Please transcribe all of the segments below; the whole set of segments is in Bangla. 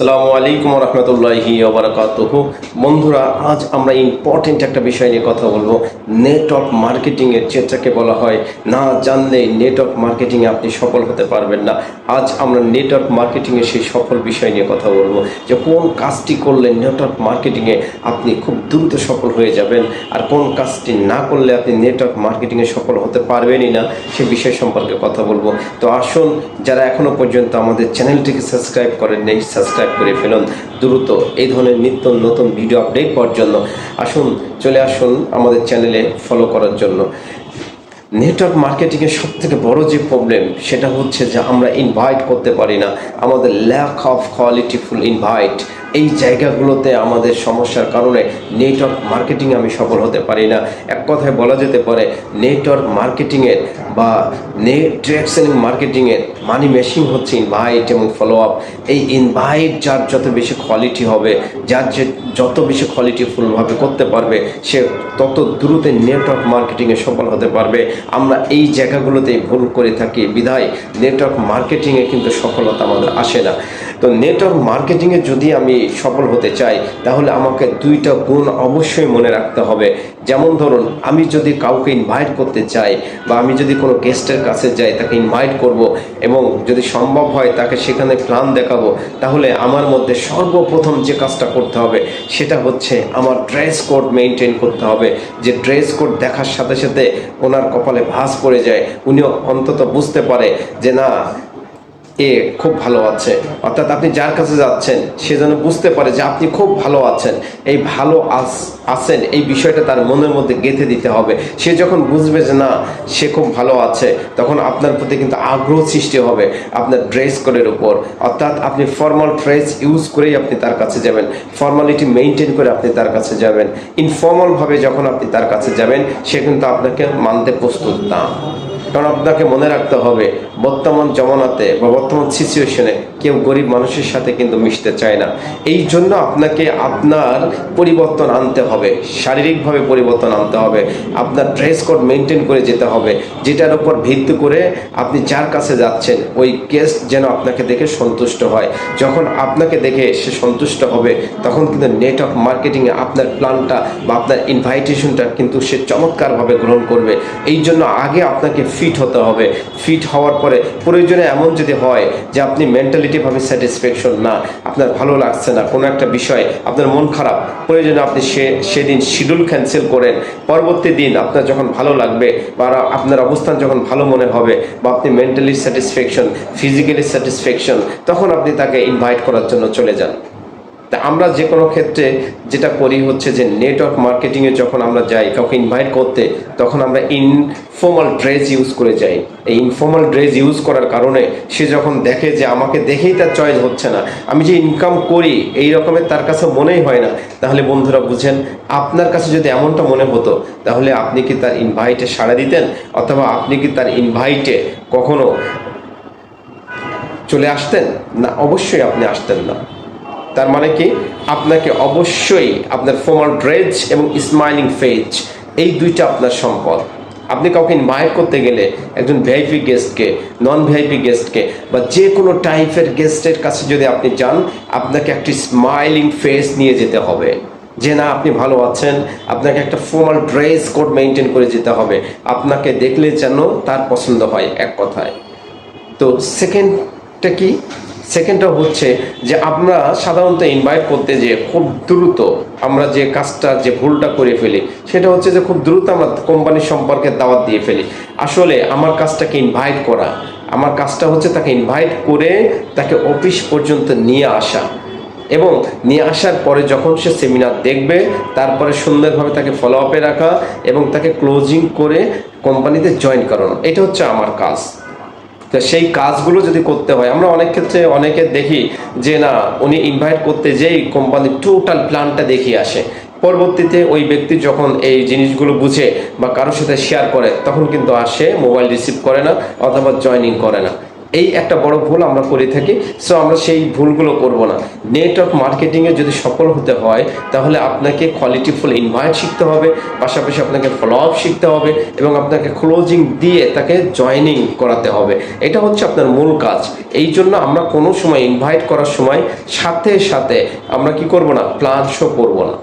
আসসালামু আলাইকুম রহমতুল্লাহি ওয়া বারাকাতুহু। বন্ধুরা, আজ আমরা ইম্পর্টেন্ট একটা বিষয় নিয়ে কথা বলবো। নেটওয়ার্ক মার্কেটিংয়ের, যেটাকে বলা হয় না জানলে নেটওয়ার্ক মার্কেটিংয়ে আপনি সফল হতে পারবেন না। আজ আমরা নেটওয়ার্ক মার্কেটিংয়ের সেই সফল বিষয় নিয়ে কথা বলবো, যে কোন কাজটি করলে নেটওয়ার্ক মার্কেটিংয়ে আপনি খুব দ্রুত সফল হয়ে যাবেন, আর কোন কাজটি না করলে আপনি নেটওয়ার্ক মার্কেটিংয়ে সফল হতে পারবেনই না, সে বিষয় সম্পর্কে কথা বলবো। তো আসুন, যারা এখনও পর্যন্ত আমাদের চ্যানেলটিকে সাবস্ক্রাইব করেন নেই, সাবস্ক্রাইব করে ফেলুন দ্রুত এই ধরনের নিত্য নতুন ভিডিও আপডেট পাওয়ার জন্য। চলে আসুন আমাদের চ্যানেলে ফলো করার জন্য। নেটওয়ার্ক মার্কেটিংয়ের সবথেকে বড় যে প্রবলেম, সেটা হচ্ছে যে আমরা ইনভাইট করতে পারি না। আমাদের ল্যাক অফ কোয়ালিটিফুল ইনভাইট, এই জায়গাগুলোতে আমাদের সমস্যার কারণে নেটওয়ার্ক মার্কেটিংয়ে আমি সফল হতে পারি না। এক কথায় বলা যেতে পারে, নেটওয়ার্ক মার্কেটিংয়ের বা ট্রেড সেলিং মার্কেটিংয়ের মানি মেশিন হচ্ছে ইনভাইট এবং ফলো আপ। এই ইনভাইট যার যত বেশি কোয়ালিটি হবে, যার যে যত বেশি কোয়ালিটিফুলভাবে করতে পারবে, সে তত দ্রুত নেটওয়ার্ক মার্কেটিংয়ে সফল হতে পারবে। আমরা এই জায়গাগুলোতেই ভুল করে থাকি, বিধায় নেটওয়ার্ক মার্কেটিংয়ে কিন্তু সফলতা আমাদের আসে না। তো নেটওয়ার্ক মার্কেটিংয়ে যদি আমি সফল হতে চাই, তাহলে আমাকে দুইটা গুণ অবশ্যই মনে রাখতে হবে। যেমন ধরুন, আমি যদি কাউকে ইনভাইট করতে চাই, বা আমি যদি কোনো গেস্টের কাছে যাই, তাকে ইনভাইট করব এবং যদি সম্ভব হয় তাকে সেখানে প্ল্যান দেখাবো, তাহলে আমার মধ্যে সর্বপ্রথম যে কাজটা করতে হবে, সেটা হচ্ছে আমার ড্রেস কোড মেনটেন করতে হবে। যে ড্রেস কোড দেখার সাথে সাথে ওনার কপালে ভাঁজ পড়ে যায়, উনিও অন্তত বুঝতে পারে যে না, এ খুব ভালো আছে। অর্থাৎ আপনি যার কাছে যাচ্ছেন সে যেন বুঝতে পারে যে আপনি খুব ভালো আছেন। এই ভালো আছেন এই বিষয়টা তার মনের মধ্যে গেঁথে দিতে হবে। সে যখন বুঝবে যে না, সে খুব ভালো আছে, তখন আপনার প্রতি কিন্তু আগ্রহ সৃষ্টি হবে আপনার ড্রেস কোডের উপর। অর্থাৎ আপনি ফর্মাল ড্রেস ইউজ করেই আপনি তার কাছে যাবেন, ফর্মালিটি মেনটেন করে আপনি তার কাছে যাবেন। ইনফর্মালভাবে যখন আপনি তার কাছে যাবেন, সে কিন্তু আপনাকে মানতে প্রস্তুত না। কারণ আপনাকে মনে রাখতে হবে, বর্তমান জমানাতে বা বর্তমান সিচুয়েশনে কেউ গরিব মানুষের সাথে কিন্তু মিশতে চায় না। এই জন্য আপনাকে আপনার পরিবর্তন আনতে হবে, শারীরিকভাবে পরিবর্তন আনতে হবে। আপনার ড্রেস কোড মেনটেন করে যেতে হবে, যেটার উপর ভিত্তি করে আপনি যার কাছে যাচ্ছেন ওই গেস্ট যেন আপনাকে দেখে সন্তুষ্ট হয়। যখন আপনাকে দেখে সে সন্তুষ্ট হবে, তখন কিন্তু নেটওয়ার্ক মার্কেটিংয়ে আপনার প্ল্যানটা বা আপনার ইনভাইটেশনটা কিন্তু সে চমৎকারভাবে গ্রহণ করবে। এই জন্য আগে আপনাকে ফিট হতে হবে। ফিট হওয়ার পরে প্রয়োজনে এমন যদি হয় যে আপনি মেন্টালিটিভাবে স্যাটিসফ্যাকশন না, আপনার ভালো লাগছে না, কোনো একটা বিষয় আপনার মন খারাপ, প্রয়োজনে আপনি সেদিন শিডিউল ক্যান্সেল করেন। পরবর্তী দিন আপনার যখন ভালো লাগবে বা আপনার অবস্থান যখন ভালো মনে হবে, বা আপনি মেন্টালি স্যাটিসফ্যাকশন, ফিজিক্যালি স্যাটিসফ্যাকশন, তখন আপনি তাকে ইনভাইট করার জন্য চলে যান। তা আমরা যে কোনো ক্ষেত্রে যেটা করি হচ্ছে যে নেটওয়ার্ক মার্কেটিংয়ে যখন আমরা যাই কাউকে ইনভাইট করতে, তখন আমরা ইনফর্মাল ড্রেস ইউজ করে যাই। এই ইনফর্মাল ড্রেস ইউজ করার কারণে সে যখন দেখে যে আমাকে দেখেই তার চয়েস হচ্ছে না, আমি যে ইনকাম করি এই রকমের তার কাছে মনেই হয় না, তাহলে বন্ধুরা বুঝেন, আপনার কাছে যদি এমনটা মনে হতো, তাহলে আপনি কি তার ইনভাইটে সাড়া দিতেন? অথবা আপনি কি তার ইনভাইটে কখনো চলে আসতেন? না, অবশ্যই আপনি আসতেন না। তার মানে কি, আপনাকে অবশ্যই আপনার ফর্মাল ড্রেস এবং স্মাইলিং ফেস, এই দুইটা আপনার সম্পদ। আপনি কাউকে ইনভাইট করতে গেলে একজন ভিআইপি গেস্টকে, নন ভিআইপি গেস্টকে বা যে কোনো টাইপের গেস্টের কাছে যদি আপনি যান, আপনাকে একটি স্মাইলিং ফেস নিয়ে যেতে হবে, যে না আপনি ভালো আছেন। আপনাকে একটা ফর্মাল ড্রেস কোড মেনটেন করে যেতে হবে, আপনাকে দেখলে যেন তার পছন্দ হয়, এক কথায়। তো সেকেন্ডটা কি? সেকেন্ডটা হচ্ছে যে আমরা সাধারণত ইনভাইট করতে যেয়ে খুব দ্রুত আমরা যে কাজটা, যে ভুলটা করে ফেলি, সেটা হচ্ছে যে খুব দ্রুত আমরা কোম্পানির সম্পর্কে দাওয়াত দিয়ে ফেলি। আসলে আমার কাজটাকে ইনভাইট করা, আমার কাজটা হচ্ছে তাকে ইনভাইট করে তাকে অফিস পর্যন্ত নিয়ে আসা, এবং নিয়ে আসার পরে যখন সে সেমিনার দেখবে, তারপরে সুন্দরভাবে তাকে ফলো আপে রাখা এবং তাকে ক্লোজিং করে কোম্পানিতে জয়েন করানো, এটা হচ্ছে আমার কাজ। তো সেই কাজগুলো যদি করতে হয়, আমরা অনেক ক্ষেত্রে অনেকে দেখি যে না, উনি ইনভাইট করতে যেই কোম্পানির টোটাল প্ল্যানটা দেখিয়ে আসে, পরবর্তীতে ওই ব্যক্তি যখন এই জিনিসগুলো বুঝে বা কারোর সাথে শেয়ার করে, তখন কিন্তু আসে মোবাইল রিসিভ করে না অথবা জয়েনিং করে না। এই একটা বড় ভুল আমরা করে থাকি। সো আমরা সেই ভুলগুলো করব না। নেটওয়ার্ক মার্কেটিংয়ে যদি সফল হতে হয় তাহলে আপনাকে কোয়ালিটিফুল ইনভাইট শিখতে হবে, পাশাপাশি আপনাকে ফলো আপ শিখতে হবে এবং আপনাকে ক্লোজিং দিয়ে তাকে জয়েনিং করাতে হবে। এটা হচ্ছে আপনার মূল কাজ। এই জন্য আমরা কোনো সময় ইনভাইট করার সময় সাথে সাথে আমরা কি করব না, প্ল্যান শো করব না।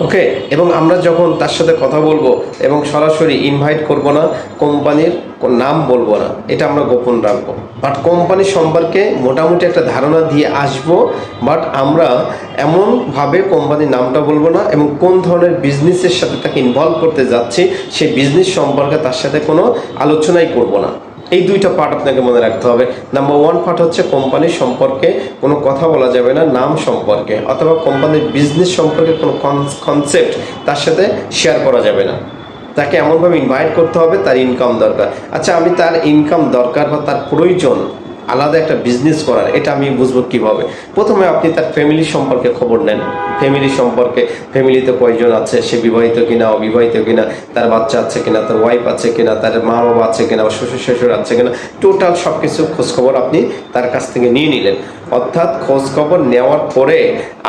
ওকে, এবং আমরা যখন তার সাথে কথা বলবো এবং সরাসরি ইনভাইট করব না, কোম্পানির নাম বলবো না, এটা আমরা গোপন রাখবো। বাট কোম্পানি সম্পর্কে মোটামুটি একটা ধারণা দিয়ে আসবো, বাট আমরা এমনভাবে কোম্পানির নামটা বলবো না এবং কোন ধরনের বিজনেসের সাথে তাকে ইনভলভ করতে যাচ্ছি সেই বিজনেস সম্পর্কে তার সাথে কোনো আলোচনাই করব না। এই দুইটা পার্ট আপনাকে মনে রাখতে হবে। নাম্বার 1 পার্ট হচ্ছে কোম্পানি সম্পর্কে কোনো কথা বলা যাবে না, নাম সম্পর্কে অথবা কোম্পানির বিজনেস সম্পর্কে কোনো কনসেপ্ট তার সাথে শেয়ার করা যাবে না। তাকে এমনভাবে ইনভাইট করতে হবে তার ইনকাম দরকার। আচ্ছা, আমি তার ইনকাম দরকার বা তার প্রয়োজন আলাদা একটা বিজনেস করার, এটা আমি বুঝবো কিভাবে? প্রথমে আপনি তার ফ্যামিলি সম্পর্কে খবর নেন। ফ্যামিলি সম্পর্কে, ফ্যামিলিতে কয়জন আছে, সে বিবাহিত কিনা, অবিবাহিত কিনা, তার বাচ্চা আছে কিনা, তার ওয়াইফ আছে কিনা, তার মা বাবা আছে কিনা, শ্বশুর শাশুড়ি আছে কিনা, টোটাল সব কিছু খোঁজখবর আপনি তার কাছ থেকে নিয়ে নিলেন। অর্থাৎ খোঁজখবর নেওয়ার পরে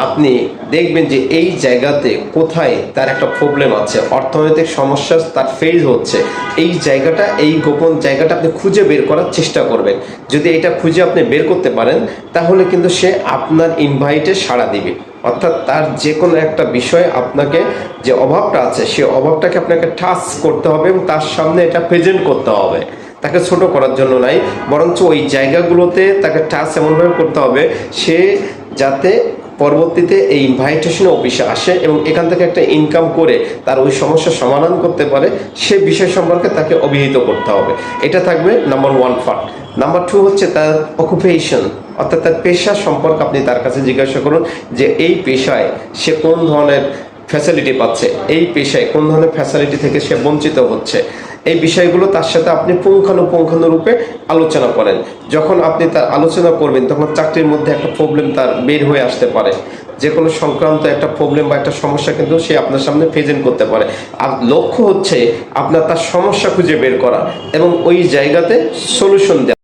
আপনি দেখবেন যে এই জায়গাতে কোথায় তার একটা প্রবলেম আছে, অর্থনৈতিক সমস্যা তার ফেস হচ্ছে, এই জায়গাটা, এই গোপন জায়গাটা আপনি খুঁজে বের করার চেষ্টা করবেন। যদি এটা খুঁজে আপনি বের করতে পারেন তাহলে কিন্তু সে আপনার ইনভাইটে সাড়া দিবে। অর্থাৎ তার যে কোনো একটা বিষয়ে আপনাকে যে অভাবটা আছে সে অভাবটাকে আপনাকে টাচ করতে হবে এবং তার সামনে এটা প্রেজেন্ট করতে হবে। তাকে ছোট করার জন্য নাই, বরঞ্চ ওই জায়গাগুলোতে তাকে টাচ এমনভাবে করতে হবে সে যাতে পরবর্তীতে এই ইনভাইটেশন অফিসে আসে এবং এখান থেকে একটা ইনকাম করে তার ওই সমস্যার সমাধান করতে পারে, সে বিষয় সম্পর্কে তাকে অভিহিত করতে হবে। এটা থাকবে নাম্বার 1 পার্ট। নাম্বার 2 হচ্ছে তার অকুপেশন, অর্থাৎ তার পেশা সম্পর্কে আপনি তার কাছে জিজ্ঞাসা করুন যে এই পেশায় সে কোন ধরনের ফ্যাসিলিটি পাচ্ছে, এই পেশায় কোন ধরনের ফ্যাসিলিটি থেকে সে বঞ্চিত হচ্ছে। এই বিষয়গুলো তার সাথে আপনি পুঙ্খানুপুঙ্খানুরূপে আলোচনা করেন। যখন আপনি তার আলোচনা করবেন তখন চাকরির মধ্যে একটা প্রবলেম তার বের হয়ে আসতে পারে, যে কোনো সংক্রান্ত একটা প্রবলেম বা একটা সমস্যা কিন্তু সে আপনার সামনে প্রেজেন্ট করতে পারে। আর লক্ষ্য হচ্ছে আপনার তার সমস্যা খুঁজে বের করা এবং ওই জায়গাতে সলিউশন দেওয়া।